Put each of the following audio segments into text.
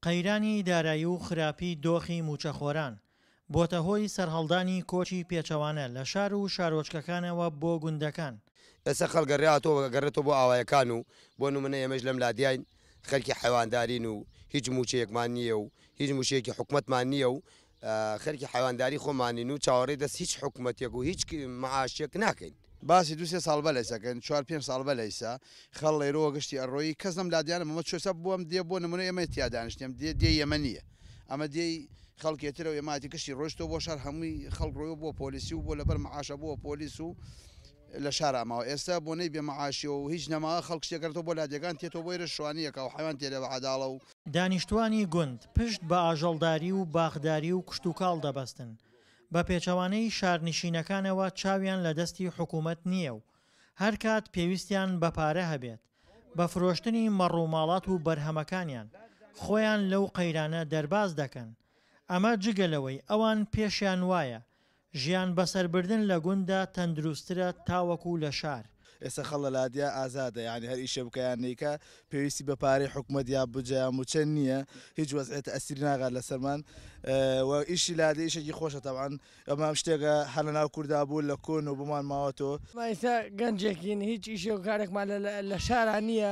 قەیرانی دارایی و خراپی دۆخی موچەخۆران بۆتە هۆی سەرهەڵدانی کۆچی پێچەوانە لە شار و شارۆچکەکانەوە بۆ گوندەکان. ئێستا خەڵگەڕێتەوە گەڕێتەوە بۆ ئاوایەکان و بۆ نمونە ئێمەش لەم لادیاین خەرکی حیواندارین و هیچ موچەیەکمان نییە و هیچ موچەیەکی حکومەتمان نییە و خەرکی حیوانداری خۆمانین و چاوەڕێ دەست هیچ حکومەتێک و هیچ معاشێک ناکەین. باسی 2 ساڵ بەلەیسەکەن 4-5 ساڵ بەلەیسا خەڵ لێرەوە گشتی ئەڕۆیی کەس نەم لادیانە مەمە چۆسە بووم دێ بۆ نمونە ئێمە تیادانشتیم دێ ئێمە نییە ئەمە دێی خەڵکێترە و ئێماتی کشتی ڕۆشتەوە بۆ شار هەمووی خەڵک ڕۆیە بۆ پۆلیسی و بۆ لەبەر معاشە بووە پۆلیس و لە شار ئەماوە ئێستا بۆ نەی بێ معاشی و هیچ نەما خەڵک شتێکەکەێتەوە بۆ لادیەکان تێتەوە بۆی ڕشوانیەکە و حیوان تێدە بە عەداڵە و دانیشتوانی گوند پشت بە ئاژەڵداری و باخداری و کشت و کاڵ دەبەستن بە پێچەوانەی شارنشینەکانەوە چاویان لە دەستی حکوومەت نییە و هەر کات پێویستیان بە پارە هەبێت بە فرۆشتنی مەڕووماڵات و بەرهەمەکانیان خۆیان لەو قەیرانە دەرباز دەکەن. ئەمە جگەلەوەی ئەوان پێشیان وایە ژیان بەسەربردن لە گوندە تەندروسترە تاوەکو لە شار. ئێستا خەڵ لە لادیا ئازادە یعنی هەر ئیشە بکەیانەیەکە پێویستی بە پارەی حکومەت یا بجیان موچەند نییە هیچ وەزعێت ئەسیری ناغات لە سەرمان و ئیشی لادە ئیشێکی خۆشە تەبعاً ئەمە شتێکە هەر لە ناو کووردا بوو لە کۆن و بمان ماوەتەوە ئێستا گەنجێکین هیچ ئیشێ و کارێکمان لە شاران نییە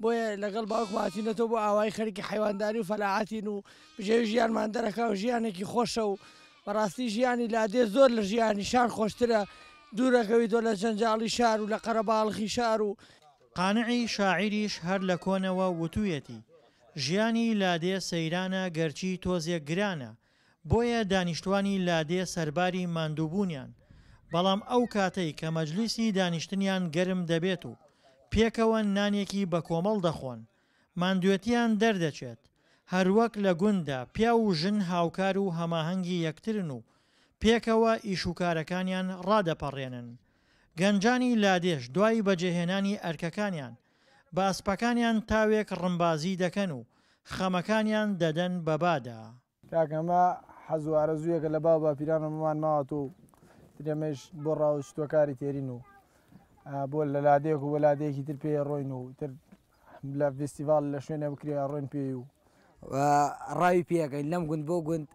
بۆیە لەگەڵ باوکماتینەوە بۆ ئاوای خەریکی حیوانداری و فەلاعاتین و بژێوی ژیانمان دەرەکە و ژیانێکی خۆشە و بەڕاستی ژیانی لادێ زۆر لە ژیانی شار خۆشترە دوورەکەوی تۆ لە جەنجاڵی شار و لە قەرەباڵخی شار و قانعی شاعیریش هەر لە کۆنەوە وتوویەتی ژیانی لادێ سەیرانە گەرچی تۆزێک گرانە بۆیە دانیشتوانی لادێ سەرباری ماندووبوونیان بەڵام ئەو کاتەی کە مەجلیسی دانیشتنیان گەرم دەبێت و پێکەوە نانێکی بە کۆمەڵ دەخۆن ماندوێتیان دەردەچێت هەروەک لە گوندا پیا و ژن هاوکار و هەماهەنگی یەکترن و پێکەوە ئیشوکارەکانیان ڕادەپەڕێنن. گەنجانی لادێش دوای بەجێهێنانی ئەرکەکانیان بە ئەسپەکانیان تاوێک ڕمبازی دەکەن و خەمەکانیان دەدەن بە بادا. کاکەمە حەزوارە زوویەکە لە باو باپیرانە مەمان ماوەت و درێمەش بۆ ڕاوشتوەکاری تێرین و بۆ لە لادێک و وەلادەیەکی تر پێ ڕۆین و تر لە فستیڤال لە شوێنە بکرێ ڕۆین پێی و ڕاوی پێەکەین لەم گوند بۆ گوند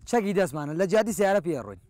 چەکی دەستمانە لە جادی سیارە پێ ڕۆین.